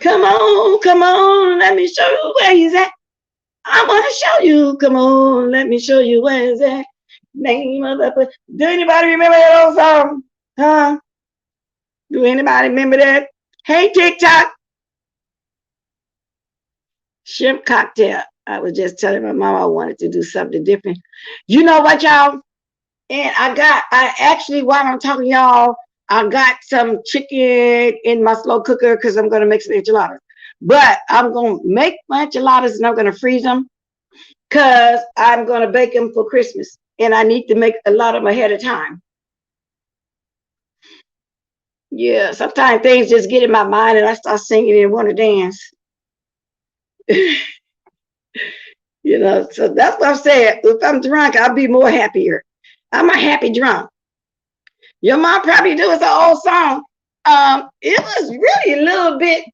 Come on, let me show you where he's at. I want to show you. Come on, let me show you where it's at. Name of the place. Do anybody remember that old song? Huh? Do anybody remember that? Hey, TikTok. Shrimp cocktail. I was just telling my mom I wanted to do something different. You know what, y'all? And I actually, while I'm talking to y'all, I got some chicken in my slow cooker because I'm going to make some enchiladas. But I'm going to make my enchiladas and I'm going to freeze them because I'm going to bake them for Christmas. And I need to make a lot of them ahead of time. Yeah, sometimes things just get in my mind and I start singing and want to dance. You know, so that's what I'm saying. If I'm drunk, I'll be more happier. I'm a happy drunk. Your mom probably knew it's an old song. It was really a little bit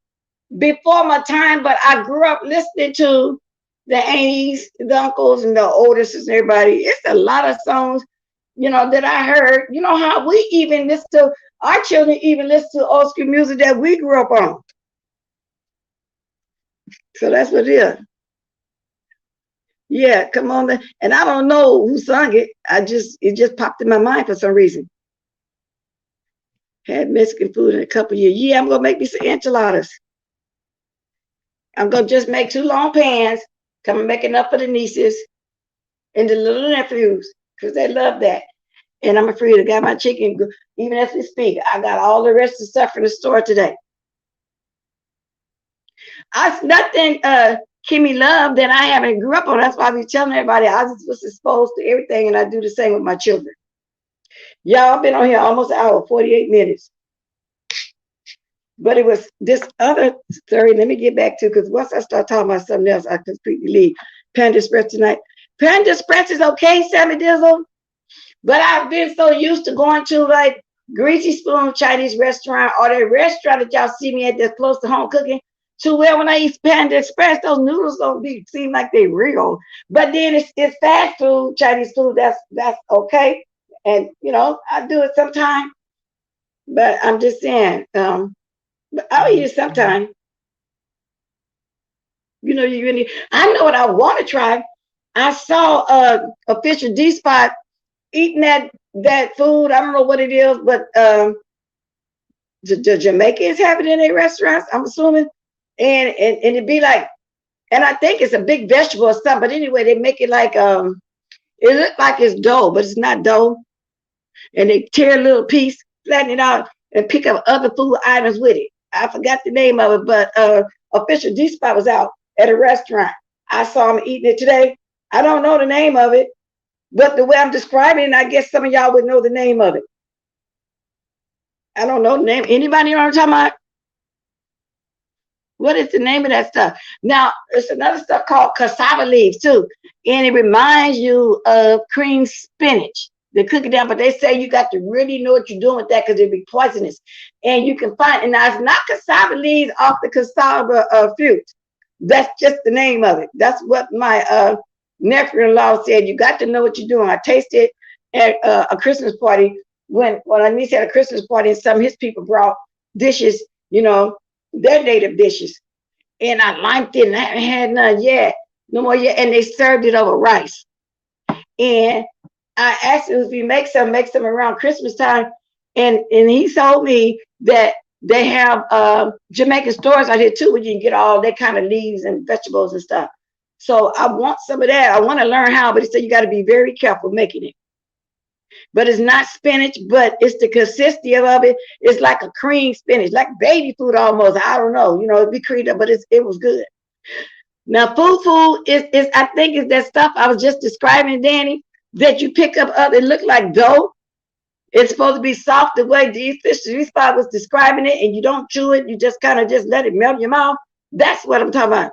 before my time, but I grew up listening to the aunties, the uncles, and the older sisters and everybody. It's a lot of songs, you know, that I heard. You know how we even listen to, our children even listen to old school music that we grew up on. So that's what it is. Yeah, come on. And I don't know who sung it. It just popped in my mind for some reason. Had Mexican food in a couple years. Yeah, I'm gonna make me some enchiladas. I'm gonna just make 2 long pans. Come and make enough for the nieces and the little nephews because they love that. And I'm afraid I got my chicken. Even as we speak, I got all the rest of the stuff from the store today. Nothing Kimmy loved that I haven't grew up on. That's why I be telling everybody I just was exposed to everything, and I do the same with my children. Y'all been on here almost an hour, 48 minutes. But it was this other story. Let me get back to, because once I start talking about something else, I completely leave. Panda Express tonight. Panda Express is okay, Sammy Dizzle. But I've been so used to going to like Greasy Spoon Chinese restaurant or that restaurant that y'all see me at that's close to home cooking, to where when I eat Panda Express, those noodles don't seem like they real. But then it's fast food, Chinese food. That's okay. And you know, I do it sometimes. But I'm just saying, but I'll eat it sometime. You know, I know what I want to try. I saw a Fisher D Spot eating that food. I don't know what it is, but the Jamaicans have it in their restaurants, I'm assuming. And it'd be like, and I think it's a big vegetable or something, but anyway, they make it like it looks like it's dough, but it's not dough. And they tear a little piece, flatten it out, and pick up other food items with it. I forgot the name of it, but Official D Spot was out at a restaurant. I saw him eating it today. I don't know the name of it, but the way I'm describing it, I guess some of y'all would know the name of it. I don't know the name. Anybody know what I'm talking about? What is the name of that stuff? Now, there's another stuff called cassava leaves too, and it reminds you of cream spinach. They cook it down, but they say you got to really know what you're doing with that because it'd be poisonous. And you can find, and now it's not cassava leaves off the cassava fruit. That's just the name of it. That's what my nephew-in-law said, you got to know what you're doing. I tasted at a Christmas party when my niece had a Christmas party and some of his people brought dishes, you know, their native dishes. And I liked it and I haven't had none yet. No more yet. And they served it over rice. And I asked him if he make some around Christmas time. And he told me that they have Jamaican stores out here too, where you can get all that kind of leaves and vegetables and stuff. So I want some of that. I want to learn how, but he said you got to be very careful making it. But it's not spinach, but it's the consistency of it. It's like a cream spinach, like baby food almost. I don't know, you know, it'd be creamed up, but it was good. Now, fufu is I think is that stuff I was just describing, Danny, that you pick up it look like dough. It's supposed to be soft the way these spot was describing it, and you don't chew it, you just kind of just let it melt in your mouth. That's what I'm talking about.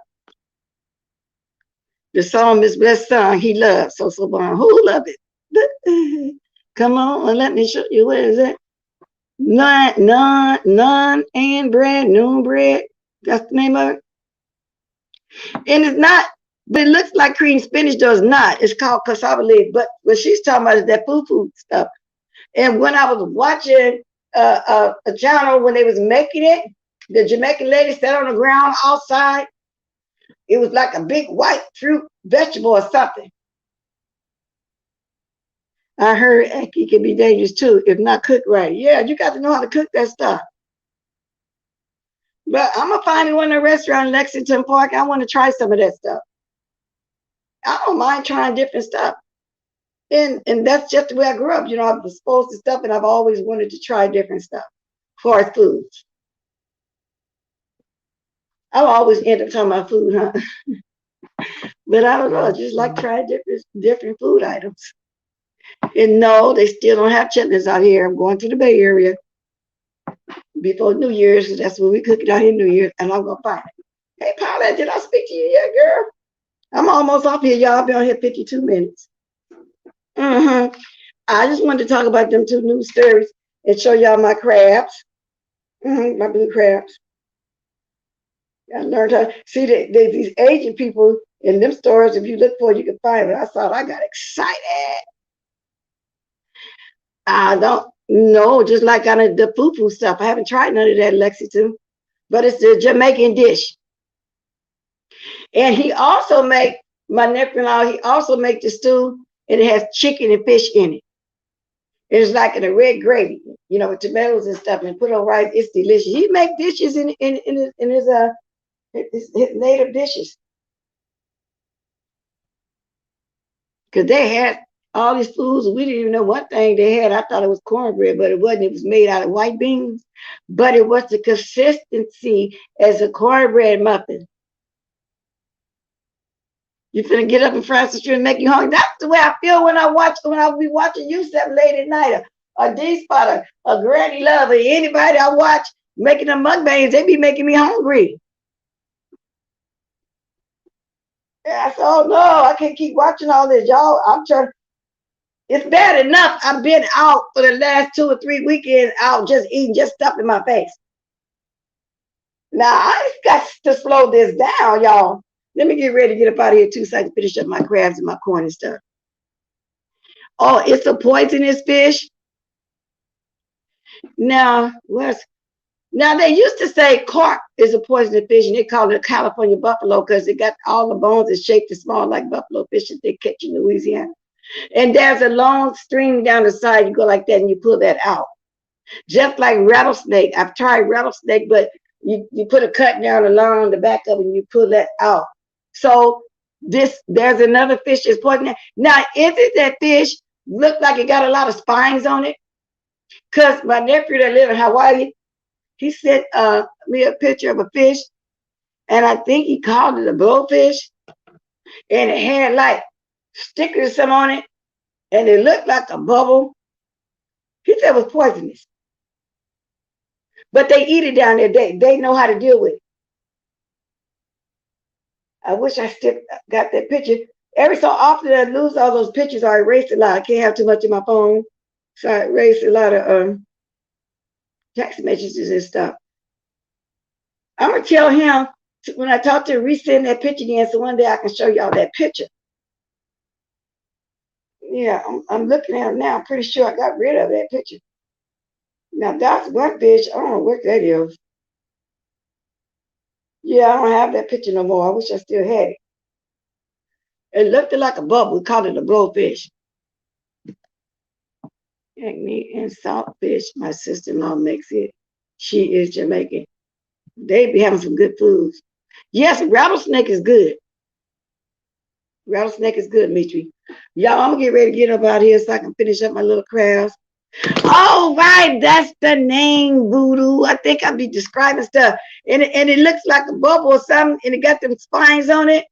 The song Miss Bless song he loves so bon. Who love it? Come on and let me show you. What is it? None and bread, noon bread. That's the name of it. And it's not, but it looks like cream spinach, though it's not. It's called cassava leaf. But what she's talking about is that fufu stuff. And when I was watching a channel when they was making it, the Jamaican lady sat on the ground outside. It was like a big white fruit vegetable or something. I heard it can be dangerous too if not cooked right. Yeah, you got to know how to cook that stuff. But I'm gonna find me one in a restaurant in Lexington Park. I want to try some of that stuff. I don't mind trying different stuff. And that's just the way I grew up. You know, I'm exposed to stuff and I've always wanted to try different stuff for foods. I'll always end up talking about food, huh? But I don't know, I just like trying different food items. And no, they still don't have chitlins out here. I'm going to the Bay Area before New Year's, because that's when we cook it out here New Year's, and I'm gonna find it. Hey Paula, did I speak to you yet, girl? I'm almost off here, y'all. I've been on here 52 minutes. I just wanted to talk about them two new stories and show y'all my crabs. My blue crabs. I learned how see these Asian people in them stores. If you look for it, you can find it. I thought I got excited. I don't know, just like on the fufu stuff. I haven't tried none of that in Lexington, but it's the Jamaican dish. And he also make my nephew-in-law. He also make the stew, and it has chicken and fish in it. It's like in a red gravy, you know, with tomatoes and stuff, and put on rice. It's delicious. He make dishes in his native dishes, because they had all these foods. We didn't even know what thing they had. I thought it was cornbread, but it wasn't. It was made out of white beans, but it was the consistency as a cornbread muffin. You finna get up and fry some shrimp and make you hungry. That's the way I feel when I'll be watching you step late at night, a D-Spot, a Granny Love, or anybody I watch making them mukbangs. They be making me hungry. Yeah, I said, oh no, I can't keep watching all this, y'all. I'm trying. It's bad enough. I've been out for the last 2 or 3 weekends out just eating, just stuff in my face. Now I got to slow this down, y'all. Let me get ready to get up out of here too, so I can finish up my crabs and my corn and stuff. Oh, it's a poisonous fish. Now they used to say carp is a poisonous fish, and they call it a California buffalo because it got all the bones is shaped and small like buffalo fish that they catch in Louisiana. And there's a long string down the side. You go like that and you pull that out. Just like rattlesnake. I've tried rattlesnake, but you put a cut down along the back of it and you pull that out. So there's another fish that's poisonous. Now, is it that fish look like it got a lot of spines on it? Because my nephew that live in Hawaii, he sent me a picture of a fish, and I think he called it a blowfish, and it had like stickers some on it, and it looked like a bubble. He said it was poisonous. But they eat it down there. They know how to deal with it. I wish I still got that picture. Every so often I lose all those pictures. I erase a lot. I can't have too much in my phone. So I erase a lot of text messages and stuff. I'm going to tell him when I talk to him, resend that picture again, so one day I can show y'all that picture. Yeah, I'm looking at it now. I'm pretty sure I got rid of that picture. Now that's one fish. I don't know what that is. Yeah, I don't have that picture no more. I wish I still had it. It looked like a bubble. We called it a blowfish. Acne and saltfish. My sister-in-law makes it. She is Jamaican. They be having some good foods. Yes, rattlesnake is good. Rattlesnake is good, Mitri. Y'all, I'm gonna get ready to get up out here so I can finish up my little crafts. Oh, right, that's the name, Voodoo. I think I'll be describing stuff. And it looks like a bubble or something, and it got them spines on it.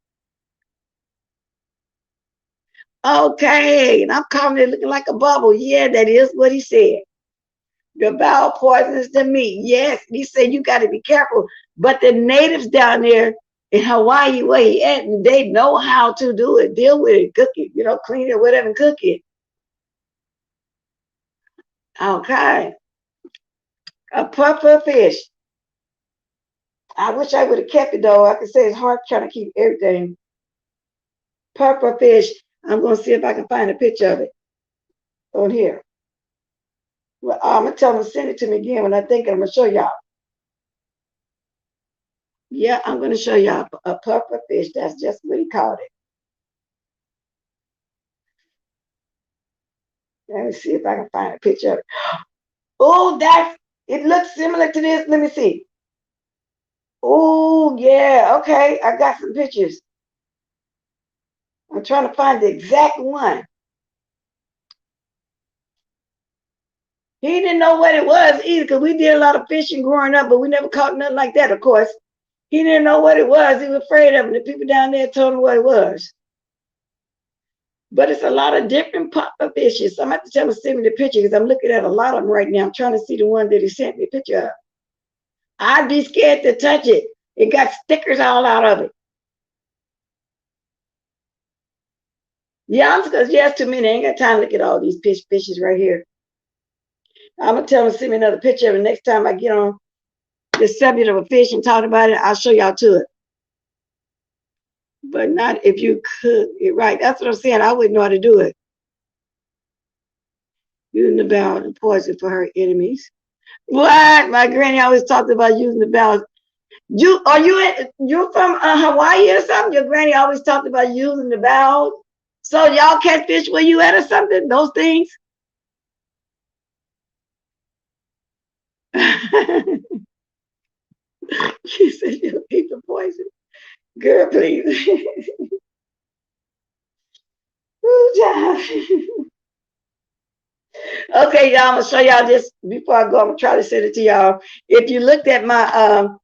Okay, and I'm calling it looking like a bubble. Yeah, that is what he said. The bowel poisons the meat. Yes, he said you got to be careful. But the natives down there in Hawaii, where he at, they know how to do it, deal with it, cook it, clean it, whatever, and cook it. Okay. A puffer fish. I wish I would have kept it though. I could say it's hard trying to keep everything. Puffer fish. I'm going to see if I can find a picture of it on here. Well, I'm going to tell them to send it to me again when I think I'm going to show y'all. Yeah, I'm going to show y'all a puffer fish. That's just what he called it. Let me see if I can find a picture of it. Oh, it looks similar to this. Let me see. Oh, yeah. Okay, I got some pictures. I'm trying to find the exact one. He didn't know what it was either because we did a lot of fishing growing up, but we never caught nothing like that, of course. He didn't know what it was. He was afraid of it. The people down there told him what it was. But it's a lot of different puffer fishes. So I'm going to have to tell him to send me the picture because I'm looking at a lot of them right now. I'm trying to see the one that he sent me a picture of. I'd be scared to touch it. It got stickers all out of it. Yeah, I'm because yes, too many. I ain't got time to look at all these fishes right here. I'm going to tell him to send me another picture of it. Next time I get on the subject of a fish and talk about it, I'll show y'all to it. But not if you cook it right. That's what I'm saying. I wouldn't know how to do it. Using the bowel and poison for her enemies. What? My granny always talked about using the bowel. You're from Hawaii or something? Your granny always talked about using the bowel. So y'all catch fish where you at or something? Those things? She said you'll eat the poison. Girl, please. Okay, y'all, I'm gonna show y'all this before I go. I'm gonna try to send it to y'all. If you looked at my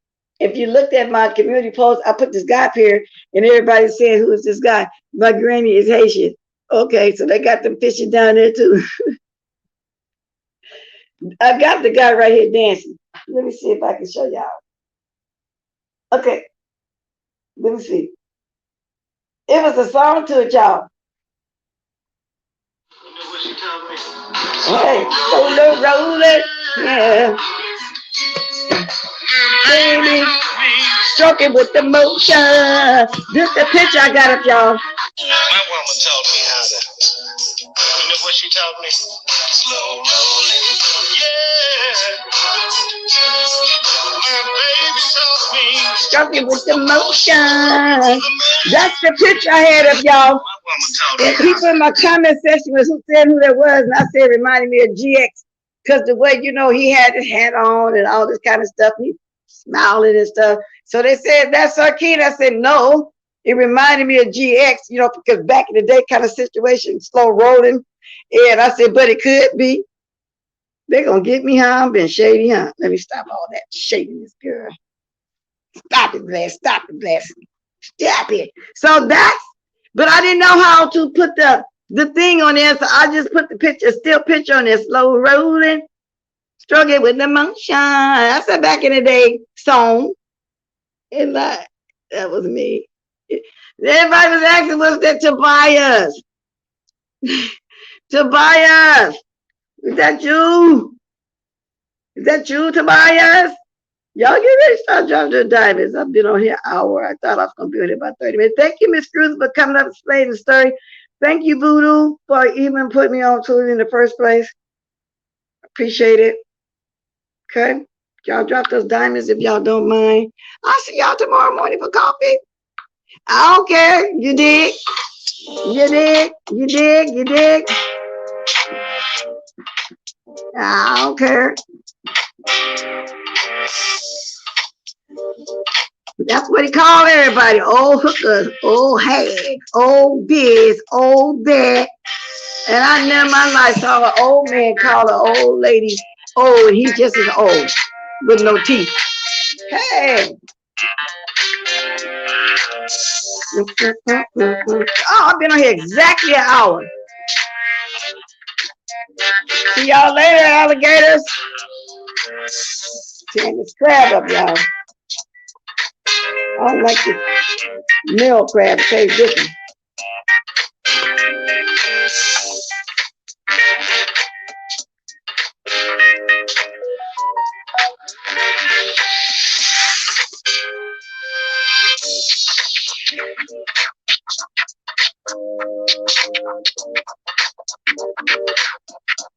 community post, I put this guy up here, and everybody's saying, "Who is this guy?" My granny is Haitian. Okay, so they got them fishing down there too. I got the guy right here dancing. Let me see if I can show y'all. Okay, let me see. It was a song to it, y'all. Hey, solo roller, yeah. Baby, stroking with the motion. This the picture I got of y'all. My woman taught me how to. You know what she taught me? Slow rolling, yeah. My baby taught me. Stroking with the motion. That's the picture I had of y'all. And people in my comment section was saying who that was, and I said it reminded me of GX. Because the way, he had his hat on and all this kind of stuff, and he smiling and stuff. So they said, that's our kid. I said, no, it reminded me of GX, because back in the day kind of situation, slow rolling. And I said, but it could be. They're going to get me, huh? I'm being shady, huh? Let me stop all that shadiness, girl. Stop it, Bless. Stop it, Bless. Stop it. So but I didn't know how to put the thing on there, so I just put the picture, still picture on there, slow rolling, struggling with the motion. That's a back in the day song. And that was me. Everybody was asking, what's that Tobias? Tobias, is that you? Is that you, Tobias? Y'all get ready to start jumping to the diamonds. I've been on here an hour. I thought I was going to be on here about 30 minutes. Thank you, Miss Cruz, for coming up and explaining the story. Thank you, Voodoo, for even putting me on to it in the first place. Appreciate it. Okay. Y'all drop those diamonds if y'all don't mind. I'll see y'all tomorrow morning for coffee. I don't care. You dig? You dig? You dig? You dig? I don't care. That's what he called everybody. Old hookers, old hags, old this, old that. And I never in my life saw an old man call an old lady old. He's just as old with no teeth. Hey. Oh, I've been on here exactly an hour. See y'all later, alligators. Tearing this crab up, y'all. I don't like the mill crab. It tastes different.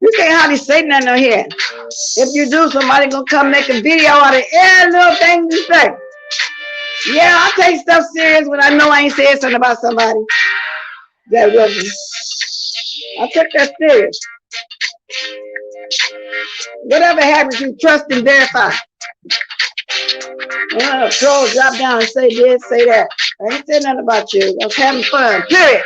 You can't hardly say nothing on here. If you do, somebody gonna come make a video out of every little thing you say. Yeah, I take stuff serious when I know I ain't said something about somebody that wasn't. I took that serious. Whatever happens, you trust and verify. Troll, drop down and say this, say that. I ain't saying nothing about you. I was having fun. Period.